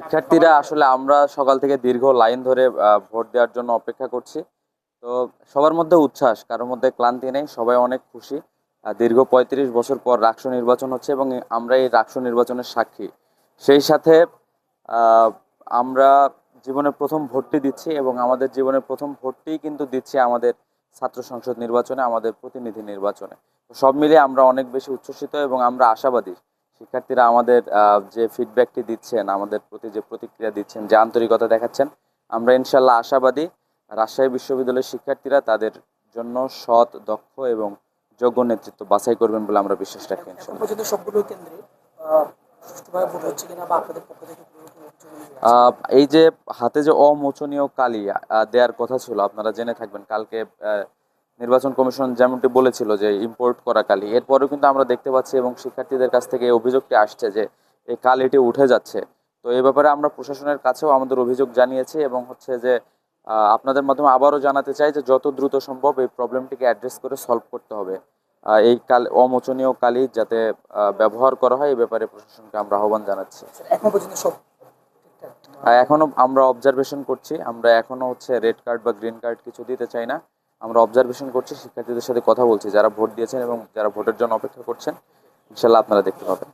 শিক্ষার্থীরা আসলে আমরা সকাল থেকে দীর্ঘ লাইন ধরে ভোট দেওয়ার জন্য অপেক্ষা করছি। তো সবার মধ্যে উচ্ছ্বাস, কারোর মধ্যে ক্লান্তি নেই, সবাই অনেক খুশি। দীর্ঘ ৩৫ বছর পর রাকসু নির্বাচন হচ্ছে এবং আমরা এই রাকসু নির্বাচনের সাক্ষী। সেই সাথে আহ, আমরা জীবনের প্রথম ভোটটি দিচ্ছি এবং আমাদের জীবনের প্রথম ভোটটিই কিন্তু দিচ্ছি আমাদের ছাত্র সংসদ নির্বাচনে, আমাদের প্রতিনিধি নির্বাচনে। তো সব মিলিয়ে আমরা অনেক বেশি উচ্ছ্বসিত এবং আমরা আশাবাদী। শিক্ষার্থীরা আমাদের যে ফিডব্যাকটি দিচ্ছেন, আমাদের প্রতি যে প্রতিক্রিয়া দিচ্ছেন, যে আন্তরিকতা দেখাচ্ছেন, আমরা ইনশাল্লাহ আশাবাদী রাজশাহী বিশ্ববিদ্যালয়ের শিক্ষার্থীরা তাদের জন্য সৎ, দক্ষ এবং যোগ্য নেতৃত্ব বাছাই করবেন বলে আমরা বিশ্বাস রাখি এখন ইনশাল্লাহ। পর্যন্ত সবগুলো কেন্দ্রে সুষ্ঠুভাবে ভোট হচ্ছে কিনা বা আপনাদের পক্ষ থেকে কোনো কোনো অভিযোগ আছে? এই যে হাতে যে অমোচনীয় কালি দেওয়ার কথা ছিল, আপনারা জেনে থাকবেন কালকে নির্বাচন কমিশন যেমনটি বলেছিল যে ইম্পোর্ট করা কালি, এরপরেও কিন্তু আমরা দেখতে পাচ্ছি এবং শিক্ষার্থীদের কাছ থেকে এই অভিযোগটি আসছে যে এই কালিটি উঠে যাচ্ছে। তো এই ব্যাপারে আমরা প্রশাসনের কাছেও আমাদের অভিযোগ জানিয়েছি এবং হচ্ছে যে আপনাদের মাধ্যমে আবারও জানাতে চাই যে যত দ্রুত সম্ভব এই প্রবলেমটিকে অ্যাড্রেস করে সলভ করতে হবে। এই অমোচনীয় কালি যাতে ব্যবহার করা হয়, এই ব্যাপারে প্রশাসনকে আমরা আহ্বান জানাচ্ছি। এখন পর্যন্ত সব ঠিকঠাক এখনো আমরা অবজারভেশন করছি, আমরা এখনো হচ্ছে রেড কার্ড বা গ্রিন কার্ড কিছু দিতে চাই না। আমরা অবজারভেশন করছি, শিক্ষার্থীদের সাথে কথা বলছি যারা ভোট দিয়েছেন এবং যারা ভোটের জন্য অপেক্ষা করছেন। ইনশাল্লাহ আপনারা দেখতে পাবেন।